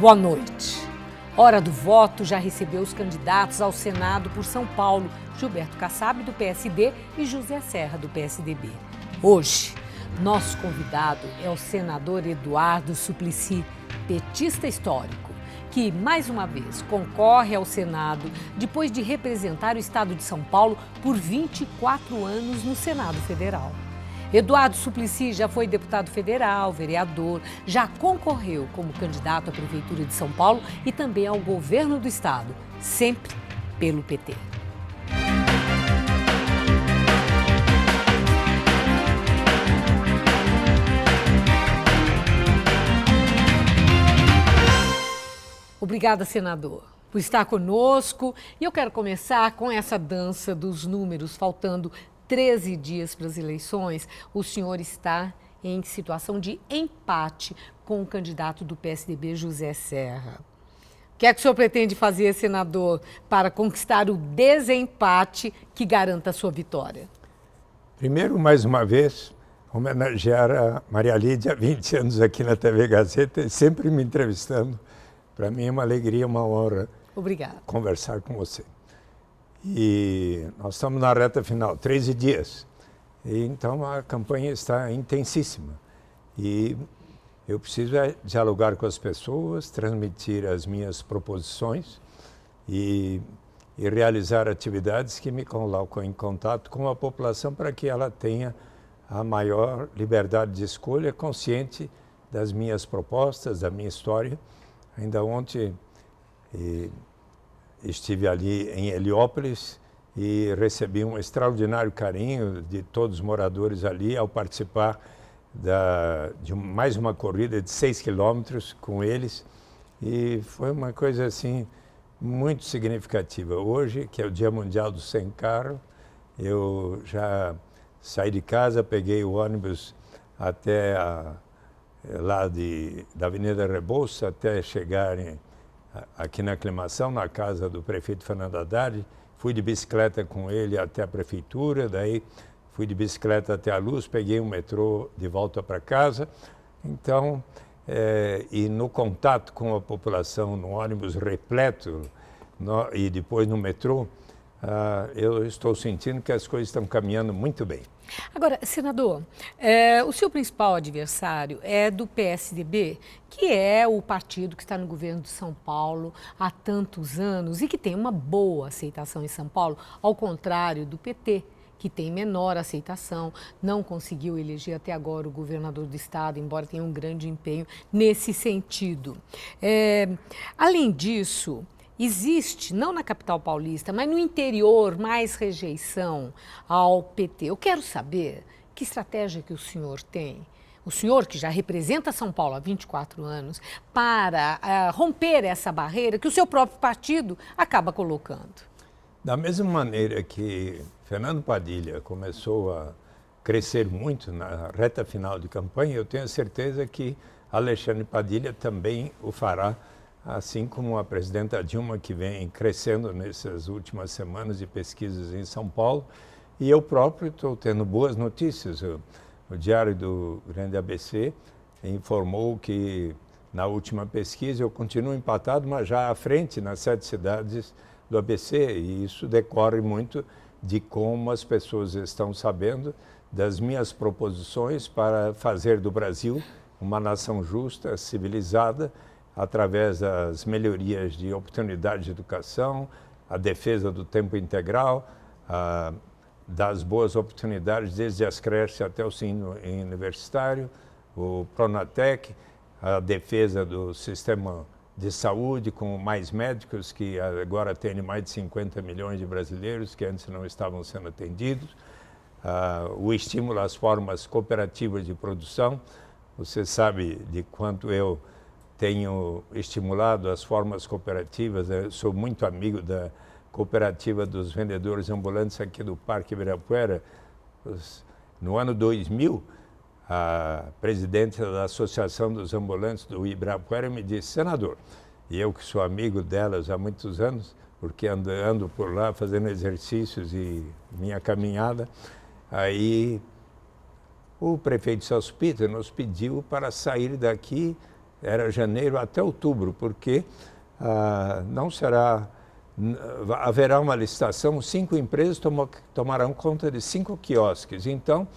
Boa noite. Hora do voto já recebeu os candidatos ao Senado por São Paulo, Gilberto Kassab, do PSD, e José Serra, do PSDB. Hoje, nosso convidado é o senador Eduardo Suplicy, petista histórico, que, mais uma vez, concorre ao Senado depois de representar o estado de São Paulo por 24 anos no Senado Federal. Eduardo Suplicy já foi deputado federal, vereador, já concorreu como candidato à Prefeitura de São Paulo e também ao governo do estado, sempre pelo PT. Obrigada, senador, por estar conosco. E eu quero começar com essa dança dos números, faltando 13 dias para as eleições. O senhor está em situação de empate com o candidato do PSDB, José Serra. O que é que o senhor pretende fazer, senador, para conquistar o desempate que garanta a sua vitória? Primeiro, mais uma vez, homenagear a Maria Lídia, 20 anos aqui na TV Gazeta, sempre me entrevistando. Para mim é uma alegria, uma honra conversar com você. E nós estamos na reta final, 13 dias. E então a campanha está intensíssima. E eu preciso dialogar com as pessoas, transmitir as minhas proposições e realizar atividades que me colocam em contato com a população para que ela tenha a maior liberdade de escolha, consciente das minhas propostas, da minha história. Ainda ontem estive ali em Heliópolis e recebi um extraordinário carinho de todos os moradores ali ao participar de mais uma corrida de 6 quilômetros com eles. E foi uma coisa assim muito significativa. Hoje, que é o Dia Mundial do Sem Carro, eu já saí de casa, peguei o ônibus até lá da Avenida Rebouça até chegar aqui na Aclimação, na casa do prefeito Fernando Haddad. Fui de bicicleta com ele até a prefeitura, daí fui de bicicleta até a Luz, peguei um metrô de volta para casa. Então, e no contato com a população, no ônibus repleto e depois no metrô, eu estou sentindo que as coisas estão caminhando muito bem. Agora, senador, o seu principal adversário é do PSDB, que é o partido que está no governo de São Paulo há tantos anos e que tem uma boa aceitação em São Paulo, ao contrário do PT, que tem menor aceitação, não conseguiu eleger até agora o governador do estado, embora tenha um grande empenho nesse sentido. Além disso, existe, não na capital paulista, mas no interior, mais rejeição ao PT. Eu quero saber que estratégia que o senhor tem, o senhor que já representa São Paulo há 24 anos, para romper essa barreira que o seu próprio partido acaba colocando. Da mesma maneira que Fernando Padilha começou a crescer muito na reta final de campanha, eu tenho certeza que Alexandre Padilha também o fará, assim como a presidenta Dilma, que vem crescendo nessas últimas semanas de pesquisas em São Paulo. E eu próprio estou tendo boas notícias. O Diário do Grande ABC informou que na última pesquisa eu continuo empatado, mas já à frente nas 7 cidades do ABC. E isso decorre muito de como as pessoas estão sabendo das minhas proposições para fazer do Brasil uma nação justa, civilizada, através das melhorias de oportunidade de educação, a defesa do tempo integral, das boas oportunidades desde as creches até o ensino universitário, o Pronatec, a defesa do sistema de saúde com mais médicos, que agora atende mais de 50 milhões de brasileiros que antes não estavam sendo atendidos, o estímulo às formas cooperativas de produção. Você sabe de quanto eu tenho estimulado as formas cooperativas. Eu sou muito amigo da cooperativa dos vendedores ambulantes aqui do Parque Ibirapuera. No ano 2000, a presidente da Associação dos Ambulantes do Ibirapuera me disse: senador, e eu que sou amigo delas há muitos anos, porque ando por lá fazendo exercícios e minha caminhada, aí o prefeito Celso Pitta nos pediu para sair daqui era janeiro até outubro, porque não será... haverá uma licitação, 5 empresas tomarão conta de 5 quiosques. Então,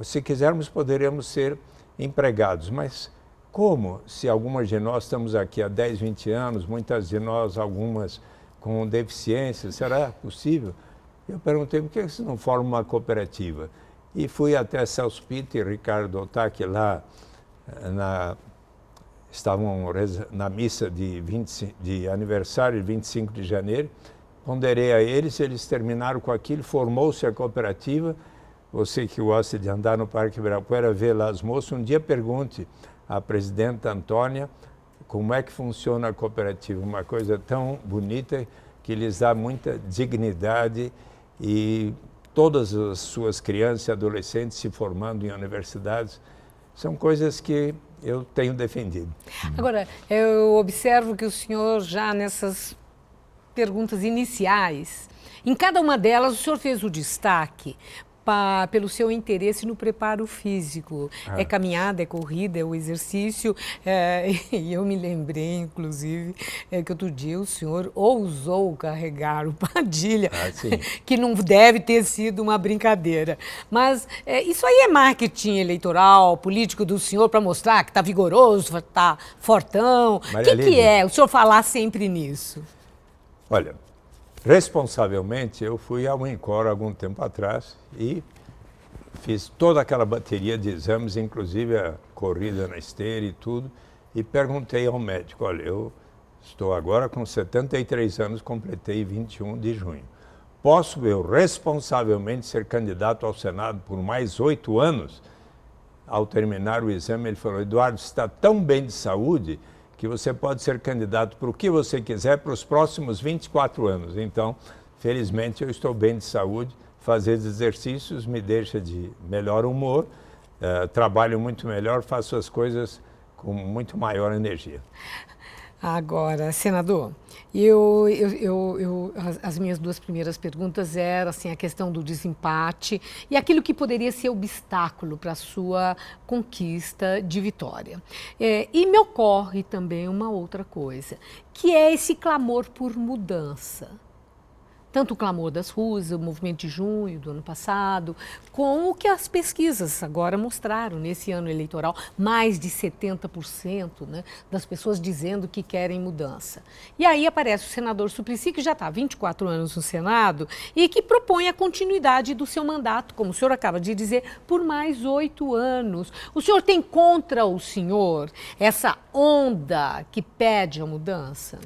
se quisermos, poderemos ser empregados. Mas como, se algumas de nós estamos aqui há 10, 20 anos, muitas de nós, algumas com deficiência, será possível? Eu perguntei, por que você não forma uma cooperativa? E fui até Celso Pitta e Ricardo Otaki lá, estavam na missa de aniversário de 25 de janeiro, ponderei a eles, eles terminaram com aquilo, formou-se a cooperativa. Você que gosta de andar no Parque Ibirapuera, ver lá as moças, um dia pergunte à presidenta Antônia como é que funciona a cooperativa, uma coisa tão bonita que lhes dá muita dignidade e todas as suas crianças e adolescentes se formando em universidades, são coisas que eu tenho defendido. Agora, eu observo que o senhor já nessas perguntas iniciais, em cada uma delas o senhor fez o destaque pelo seu interesse no preparo físico. É caminhada, é corrida, é o exercício. E eu me lembrei, inclusive, que outro dia o senhor ousou carregar o Padilha, que não deve ter sido uma brincadeira. Mas isso aí é marketing eleitoral, político do senhor, para mostrar que está vigoroso, está fortão. O que é o senhor falar sempre nisso? Olha, responsavelmente, eu fui ao INCOR algum tempo atrás e fiz toda aquela bateria de exames, inclusive a corrida na esteira e tudo, e perguntei ao médico, olha, eu estou agora com 73 anos, completei 21 de junho. Posso eu responsavelmente ser candidato ao Senado por mais 8 anos? Ao terminar o exame, ele falou, Eduardo, você está tão bem de saúde que você pode ser candidato para o que você quiser para os próximos 24 anos. Então, felizmente, eu estou bem de saúde, fazer exercícios me deixa de melhor humor, trabalho muito melhor, faço as coisas com muito maior energia. Agora, senador, as minhas 2 primeiras perguntas eram assim, a questão do desempate e aquilo que poderia ser obstáculo para a sua conquista de vitória. E me ocorre também uma outra coisa, que é esse clamor por mudança. Tanto o clamor das ruas, o movimento de junho do ano passado, como o que as pesquisas agora mostraram nesse ano eleitoral, mais de 70%, né, das pessoas dizendo que querem mudança. E aí aparece o senador Suplicy, que já está há 24 anos no Senado e que propõe a continuidade do seu mandato, como o senhor acaba de dizer, por mais 8 anos. O senhor tem contra o senhor essa onda que pede a mudança?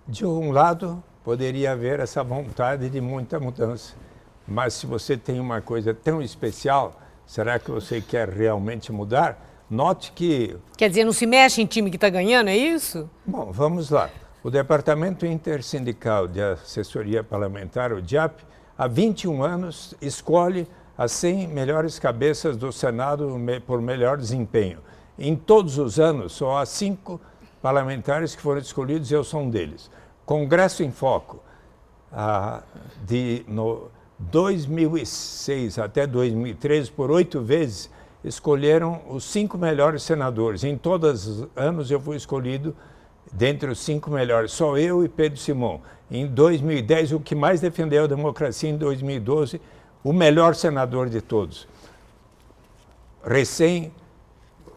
De um lado, poderia haver essa vontade de muita mudança. Mas se você tem uma coisa tão especial, será que você quer realmente mudar? Note que... Quer dizer, não se mexe em time que está ganhando, é isso? Bom, vamos lá. O Departamento Intersindical de Assessoria Parlamentar, o DIAP, há 21 anos escolhe as 100 melhores cabeças do Senado por melhor desempenho. Em todos os anos, só há 5 parlamentares que foram escolhidos e eu sou um deles. Congresso em Foco, de 2006 até 2013, por 8 vezes, escolheram os 5 melhores senadores. Em todos os anos eu fui escolhido dentre os 5 melhores, só eu e Pedro Simão. Em 2010, o que mais defendeu a democracia, em 2012, o melhor senador de todos.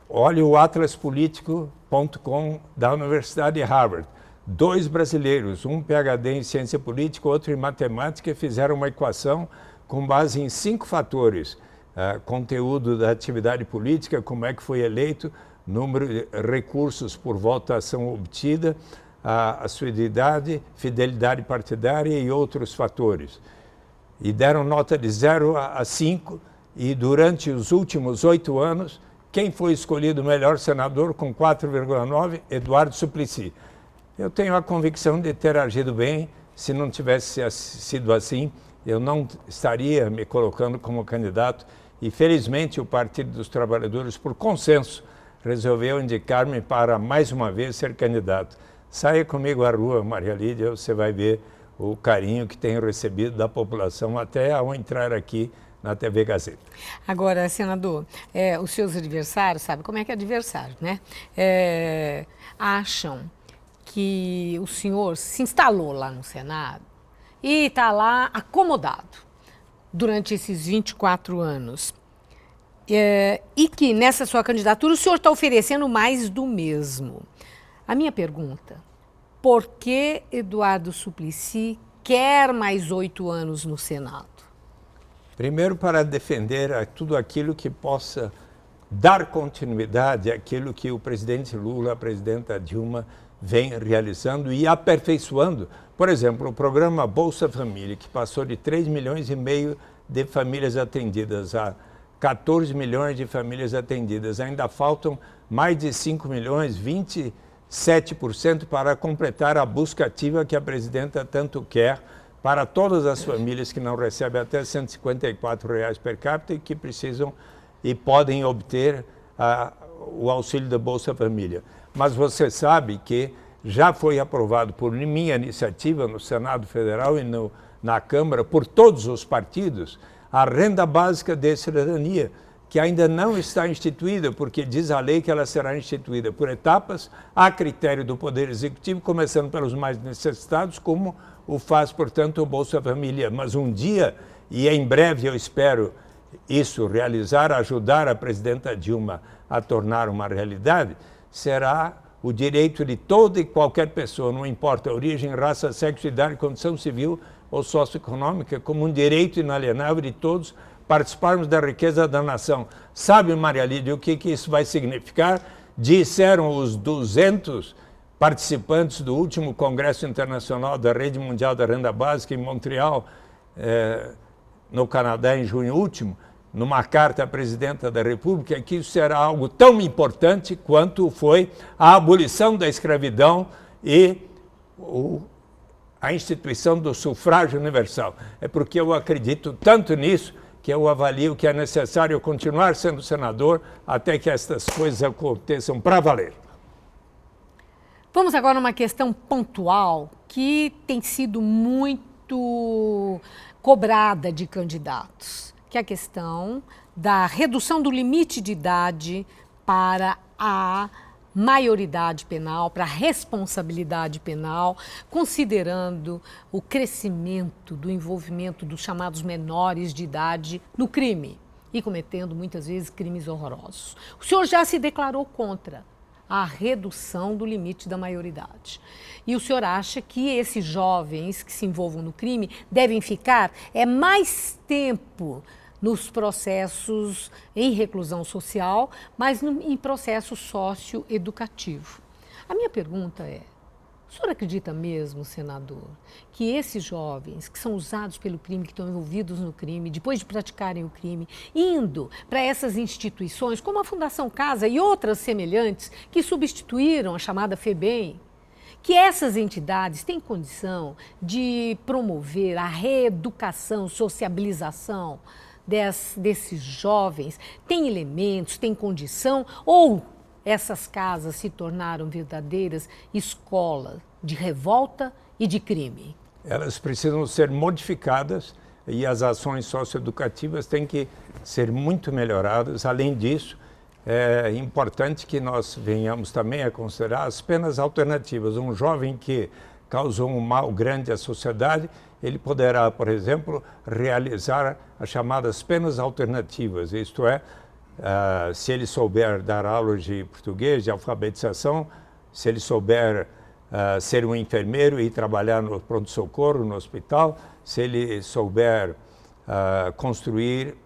Olhe o atlaspolítico.com da Universidade de Harvard. 2 brasileiros, um PhD em ciência política, outro em matemática, fizeram uma equação com base em 5 fatores. Conteúdo da atividade política, como é que foi eleito, número de recursos por votação obtida, a sua idade, fidelidade partidária e outros fatores. E deram nota de 0 a 5, e durante os últimos 8 anos, quem foi escolhido o melhor senador com 4,9? Eduardo Suplicy. Eu tenho a convicção de ter agido bem. Se não tivesse sido assim, eu não estaria me colocando como candidato. E, felizmente, o Partido dos Trabalhadores, por consenso, resolveu indicar-me para, mais uma vez, ser candidato. Saia comigo à rua, Maria Lídia, você vai ver o carinho que tenho recebido da população até ao entrar aqui na TV Gazeta. Agora, senador, os seus adversários, sabe como é que é adversário, né? Acham que o senhor se instalou lá no Senado e está lá acomodado durante esses 24 anos. E que nessa sua candidatura o senhor está oferecendo mais do mesmo. A minha pergunta, por que Eduardo Suplicy quer mais 8 anos no Senado? Primeiro, para defender tudo aquilo que possa dar continuidade àquilo que o presidente Lula, a presidenta Dilma vem realizando e aperfeiçoando. Por exemplo, o programa Bolsa Família, que passou de 3,5 milhões de famílias atendidas a 14 milhões de famílias atendidas. Ainda faltam mais de 5 milhões, 27% para completar a busca ativa que a presidenta tanto quer para todas as famílias que não recebem até R$ 154 per capita e que precisam e podem obter o auxílio da Bolsa Família. Mas você sabe que já foi aprovado por minha iniciativa no Senado Federal e na Câmara, por todos os partidos, a renda básica de cidadania, que ainda não está instituída, porque diz a lei que ela será instituída por etapas, a critério do Poder Executivo, começando pelos mais necessitados, como o faz, portanto, o Bolsa Família. Mas um dia, e em breve eu espero isso realizar, ajudar a presidenta Dilma a tornar uma realidade, será o direito de toda e qualquer pessoa, não importa a origem, raça, sexo, idade, condição civil ou socioeconômica, como um direito inalienável de todos participarmos da riqueza da nação. Sabe, Maria Lídia, o que isso vai significar? Disseram os 200 participantes do último Congresso Internacional da Rede Mundial da Renda Básica em Montreal, no Canadá, em junho último, numa carta à presidenta da República, que isso será algo tão importante quanto foi a abolição da escravidão e a instituição do sufrágio universal. É porque eu acredito tanto nisso que eu avalio que é necessário continuar sendo senador até que estas coisas aconteçam para valer. Vamos agora a uma questão pontual que tem sido muito cobrada de candidatos, que é a questão da redução do limite de idade para a maioridade penal, para a responsabilidade penal, considerando o crescimento do envolvimento dos chamados menores de idade no crime e cometendo muitas vezes crimes horrorosos. O senhor já se declarou contra a redução do limite da maioridade. E o senhor acha que esses jovens que se envolvam no crime devem ficar mais tempo nos processos em reclusão social, mas em processo socioeducativo. A minha pergunta é, o senhor acredita mesmo, senador, que esses jovens que são usados pelo crime, que estão envolvidos no crime, depois de praticarem o crime, indo para essas instituições, como a Fundação Casa e outras semelhantes, que substituíram a chamada FEBEM, que essas entidades têm condição de promover a reeducação, sociabilização desses jovens, tem elementos, tem condição, ou essas casas se tornaram verdadeiras escolas de revolta e de crime? Elas precisam ser modificadas e as ações socioeducativas têm que ser muito melhoradas. Além disso, é importante que nós venhamos também a considerar as penas alternativas. Um jovem que causou um mal grande à sociedade, ele poderá, por exemplo, realizar as chamadas penas alternativas, isto é, se ele souber dar aulas de português, de alfabetização, se ele souber ser um enfermeiro e trabalhar no pronto-socorro, no hospital, se ele souber construir,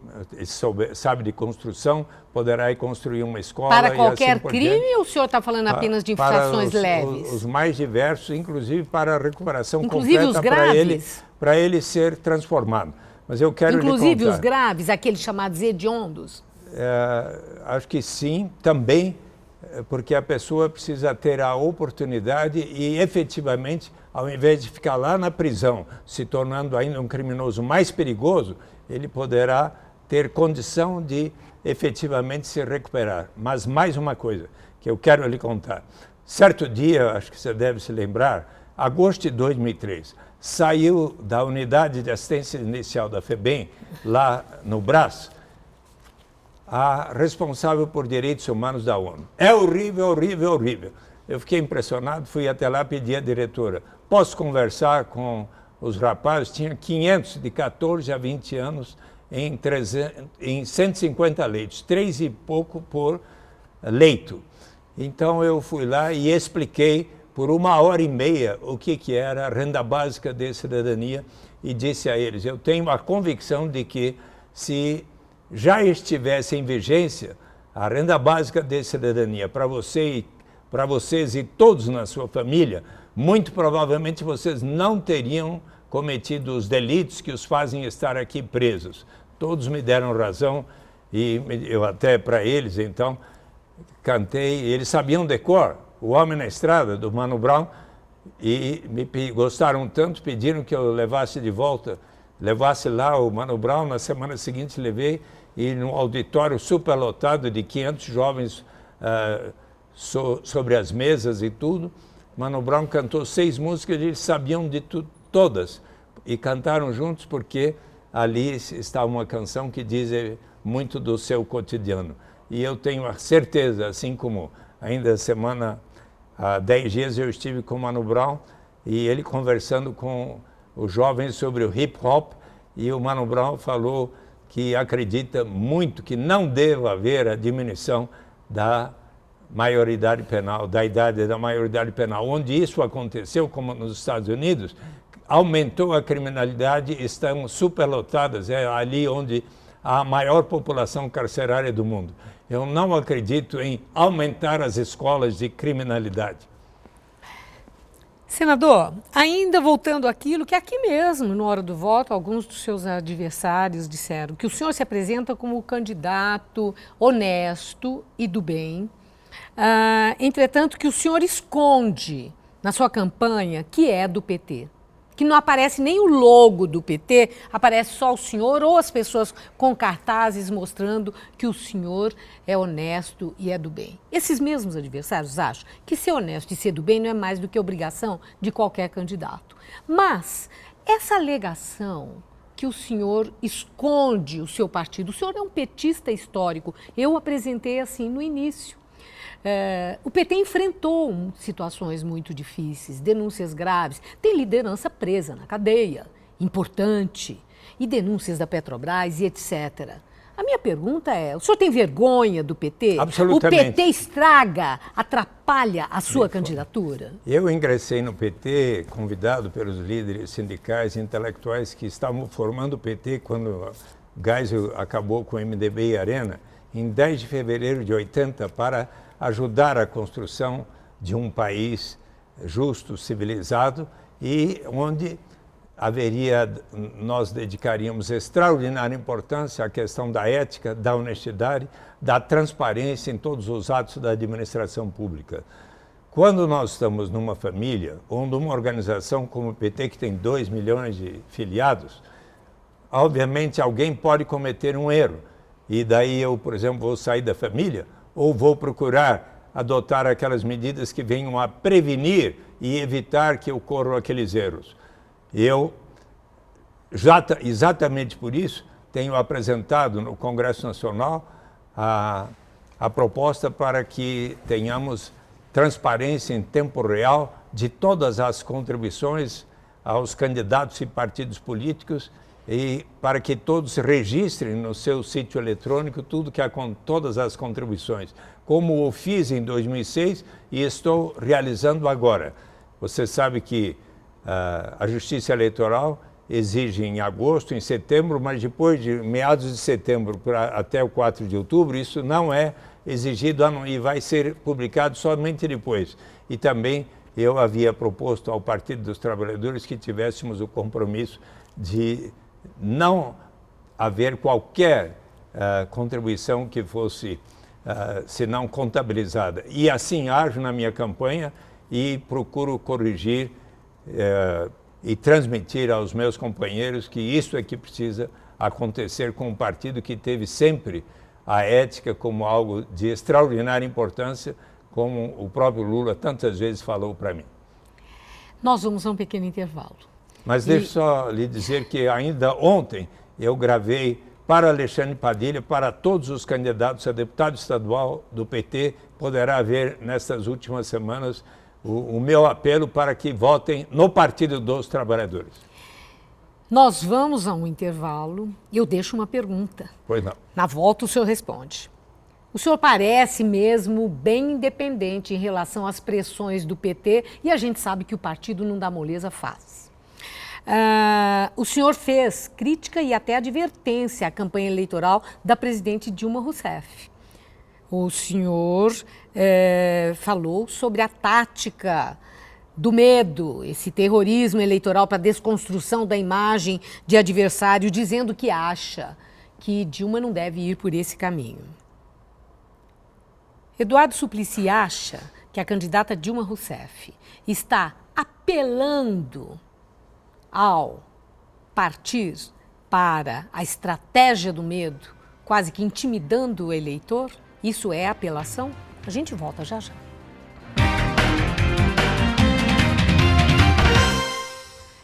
sabe de construção, poderá ir construir uma escola. Para qualquer assim crime ou o senhor está falando apenas de infrações leves? Os mais diversos, inclusive para a recuperação inclusive completa, os graves? Para ele ser transformado. Mas eu quero inclusive lhe contar, os graves, aqueles chamados hediondos? Acho que sim, também, porque a pessoa precisa ter a oportunidade e efetivamente, ao invés de ficar lá na prisão, se tornando ainda um criminoso mais perigoso, ele poderá ter condição de efetivamente se recuperar. Mas mais uma coisa que eu quero lhe contar. Certo dia, acho que você deve se lembrar, agosto de 2003, saiu da unidade de assistência inicial da FEBEM, lá no Brás, a responsável por direitos humanos da ONU. É horrível, horrível, horrível. Eu fiquei impressionado, fui até lá pedir à diretora, posso conversar com os rapazes? Tinha 500 de 14 a 20 anos em 150 leitos, 3 e pouco por leito. Então eu fui lá e expliquei por 1h30 o que era a renda básica de cidadania e disse a eles, eu tenho a convicção de que se já estivesse em vigência a renda básica de cidadania para vocês e todos na sua família, muito provavelmente vocês não teriam cometido os delitos que os fazem estar aqui presos. Todos me deram razão e eu até para eles, então, cantei, eles sabiam de cor, O Homem na Estrada, do Mano Brown, e gostaram tanto, pediram que eu levasse de volta, levasse lá o Mano Brown, na semana seguinte levei, e num auditório superlotado de 500 jovens sobre as mesas e tudo, Mano Brown cantou 6 músicas e eles sabiam de todas, e cantaram juntos porque ali está uma canção que diz muito do seu cotidiano. E eu tenho a certeza, assim como ainda há 10 dias eu estive com o Mano Brown e ele conversando com os jovens sobre o hip hop, e o Mano Brown falou que acredita muito que não deva haver a diminuição da maioridade penal, da idade da maioridade penal. Onde isso aconteceu, como nos Estados Unidos, aumentou a criminalidade, estão superlotadas, é ali onde há a maior população carcerária do mundo. Eu não acredito em aumentar as escolas de criminalidade. Senador, ainda voltando àquilo que aqui mesmo, na hora do voto, alguns dos seus adversários disseram que o senhor se apresenta como candidato honesto e do bem, entretanto que o senhor esconde na sua campanha que é do PT. Que não aparece nem o logo do PT, aparece só o senhor ou as pessoas com cartazes mostrando que o senhor é honesto e é do bem. Esses mesmos adversários acham que ser honesto e ser do bem não é mais do que obrigação de qualquer candidato. Mas essa alegação que o senhor esconde o seu partido, o senhor é um petista histórico, eu apresentei assim no início. O PT enfrentou situações muito difíceis, denúncias graves, tem liderança presa na cadeia, importante, e denúncias da Petrobras e etc. A minha pergunta é, o senhor tem vergonha do PT? Absolutamente. O PT estraga, atrapalha a sua candidatura? Eu ingressei no PT convidado pelos líderes sindicais e intelectuais que estavam formando o PT quando Geisel acabou com o MDB e Arena, em 10 de fevereiro de 80, para ajudar a construção de um país justo, civilizado e onde nós dedicaríamos extraordinária importância à questão da ética, da honestidade, da transparência em todos os atos da administração pública. Quando nós estamos numa família ou numa organização como o PT, que tem 2 milhões de filiados, obviamente alguém pode cometer um erro. E daí eu, por exemplo, vou sair da família ou vou procurar adotar aquelas medidas que venham a prevenir e evitar que ocorram aqueles erros. Eu, exatamente por isso, tenho apresentado no Congresso Nacional a proposta para que tenhamos transparência em tempo real de todas as contribuições aos candidatos e partidos políticos e para que todos registrem no seu sítio eletrônico todas as contribuições, como eu fiz em 2006 e estou realizando agora. Você sabe que a Justiça Eleitoral exige em agosto, em setembro, mas depois de meados de setembro até o 4 de outubro, isso não é exigido e vai ser publicado somente depois. E também eu havia proposto ao Partido dos Trabalhadores que tivéssemos o compromisso de não haver qualquer contribuição que fosse, se não contabilizada. E assim ajo na minha campanha e procuro corrigir e transmitir aos meus companheiros que isso é que precisa acontecer com um partido que teve sempre a ética como algo de extraordinária importância, como o próprio Lula tantas vezes falou para mim. Nós vamos a um pequeno intervalo. Mas deixa eu só lhe dizer que ainda ontem eu gravei para Alexandre Padilha, para todos os candidatos a deputado estadual do PT, poderá ver nestas últimas semanas o meu apelo para que votem no Partido dos Trabalhadores. Nós vamos a um intervalo e eu deixo uma pergunta. Pois não. Na volta o senhor responde. O senhor parece mesmo bem independente em relação às pressões do PT e a gente sabe que o partido não dá moleza fácil. O senhor fez crítica e até advertência à campanha eleitoral da presidente Dilma Rousseff. O senhor falou sobre a tática do medo, esse terrorismo eleitoral para desconstrução da imagem de adversário, dizendo que acha que Dilma não deve ir por esse caminho. Eduardo Suplicy acha que a candidata Dilma Rousseff está apelando ao partir para a estratégia do medo, quase que intimidando o eleitor? Isso é apelação? A gente volta já já.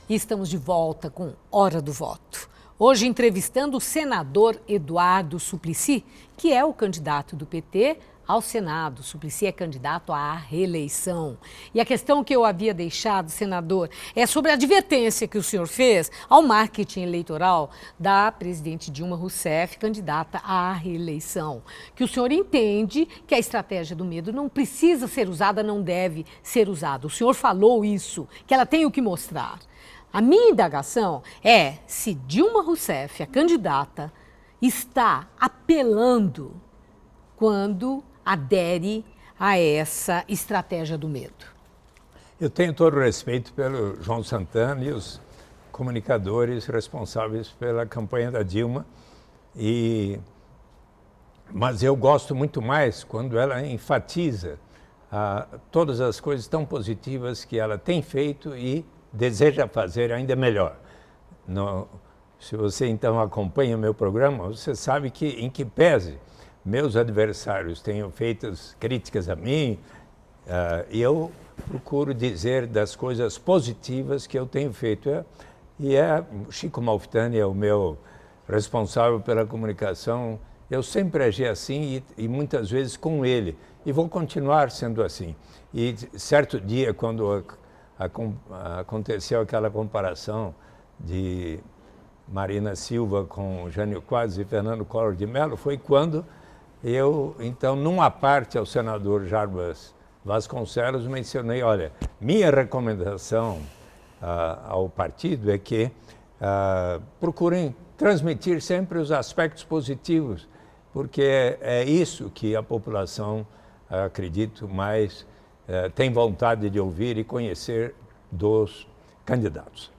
E estamos de volta com Hora do Voto. Hoje entrevistando o senador Eduardo Suplicy, que é o candidato do PT ao Senado. Suplicy é candidato à reeleição. E a questão que eu havia deixado, senador, é sobre a advertência que o senhor fez ao marketing eleitoral da presidente Dilma Rousseff, candidata à reeleição. Que o senhor entende que a estratégia do medo não precisa ser usada, não deve ser usada. O senhor falou isso, que ela tem o que mostrar. A minha indagação é se Dilma Rousseff, a candidata, está apelando quando adere a essa estratégia do medo. Eu tenho todo o respeito pelo João Santana e os comunicadores responsáveis pela campanha da Dilma, mas eu gosto muito mais quando ela enfatiza todas as coisas tão positivas que ela tem feito e deseja fazer ainda melhor. Se você então acompanha o meu programa, você sabe que, em que pese meus adversários tenham feito críticas a mim, e eu procuro dizer das coisas positivas que eu tenho feito. Chico Malfitani é o meu responsável pela comunicação. Eu sempre agi assim e muitas vezes com ele. E vou continuar sendo assim. E certo dia, quando aconteceu aquela comparação de Marina Silva com Jânio Quadros e Fernando Collor de Mello, foi quando eu, então, numa parte ao senador Jarbas Vasconcelos, mencionei, olha, minha recomendação ao partido é que procurem transmitir sempre os aspectos positivos, porque é isso que a população, acredito, mais tem vontade de ouvir e conhecer dos candidatos.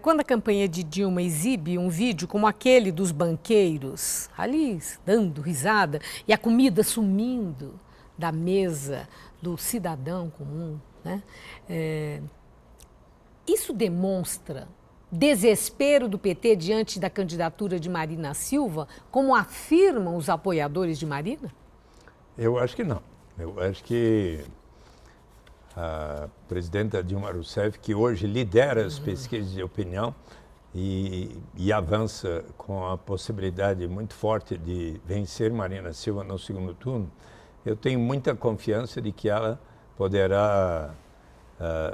Quando a campanha de Dilma exibe um vídeo como aquele dos banqueiros, ali dando risada, e a comida sumindo da mesa do cidadão comum, né? Isso demonstra desespero do PT diante da candidatura de Marina Silva, como afirmam os apoiadores de Marina? Eu acho que não. Eu acho que a presidenta Dilma Rousseff, que hoje lidera as pesquisas de opinião e avança com a possibilidade muito forte de vencer Marina Silva no segundo turno, eu tenho muita confiança de que ela poderá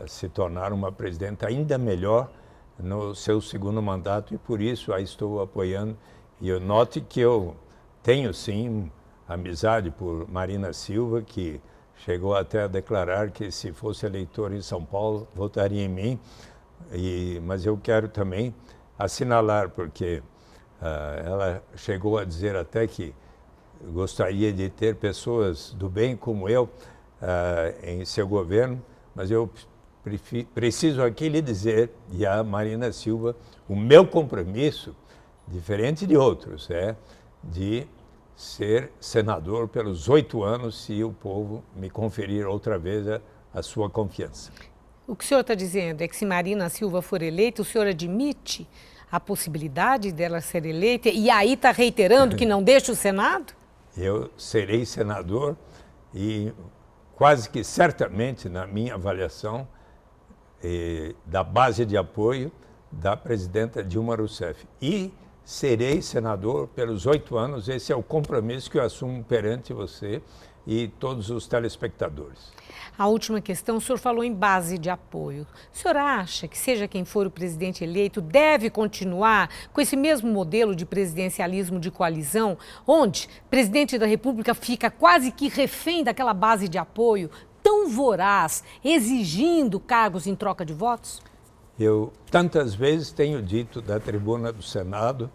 se tornar uma presidenta ainda melhor no seu segundo mandato, e por isso a estou apoiando. E eu note que eu tenho sim amizade por Marina Silva, que chegou até a declarar que, se fosse eleitor em São Paulo, votaria em mim. Mas eu quero também assinalar, porque ela chegou a dizer até que gostaria de ter pessoas do bem como eu em seu governo, mas eu preciso aqui lhe dizer, e a Marina Silva, o meu compromisso, diferente de outros, é de ser senador pelos 8 anos, se o povo me conferir outra vez a sua confiança. O que o senhor está dizendo é que, se Marina Silva for eleita, o senhor admite a possibilidade dela ser eleita e aí está reiterando que não deixa o Senado? Eu serei senador e quase que certamente, na minha avaliação, da base de apoio da presidenta Dilma Rousseff. E serei senador pelos 8 anos, esse é o compromisso que eu assumo perante você e todos os telespectadores. A última questão, o senhor falou em base de apoio. O senhor acha que, seja quem for o presidente eleito, deve continuar com esse mesmo modelo de presidencialismo de coalizão, onde o presidente da República fica quase que refém daquela base de apoio, tão voraz, exigindo cargos em troca de votos? Eu tantas vezes tenho dito da tribuna do Senado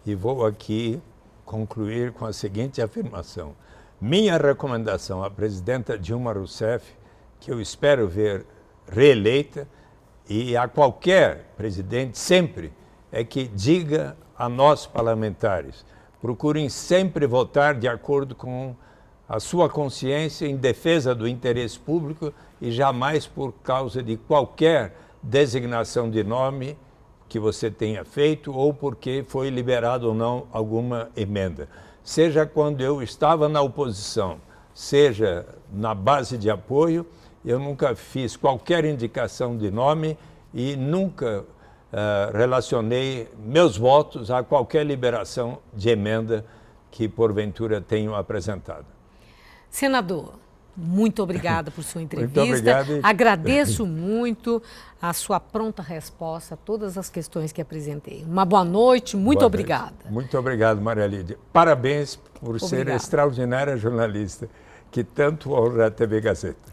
e vou aqui concluir com a seguinte afirmação. Minha recomendação à presidenta Dilma Rousseff, que eu espero ver reeleita, e a qualquer presidente sempre, é que diga a nós parlamentares, procurem sempre votar de acordo com a sua consciência em defesa do interesse público e jamais por causa de qualquer designação de nome que você tenha feito ou porque foi liberado ou não alguma emenda. Seja quando eu estava na oposição, seja na base de apoio, eu nunca fiz qualquer indicação de nome e nunca relacionei meus votos a qualquer liberação de emenda que porventura tenham apresentado. Senador, muito obrigada por sua entrevista. Muito obrigado. Agradeço muito a sua pronta resposta a todas as questões que apresentei. Uma boa noite, muito obrigada. Muito obrigado, Maria Lídia. Parabéns por ser extraordinária jornalista, que tanto honra a TV Gazeta.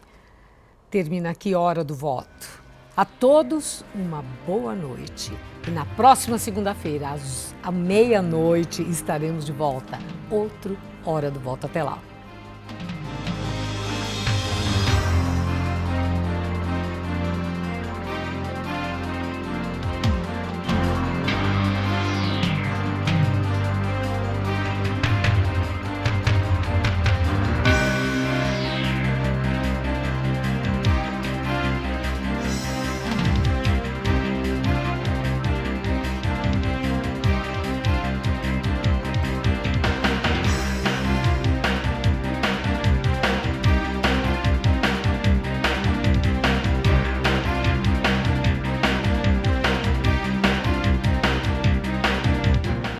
Termina aqui Hora do Voto. A todos, uma boa noite. E na próxima segunda-feira, à meia-noite, estaremos de volta. Outro Hora do Voto. Até lá.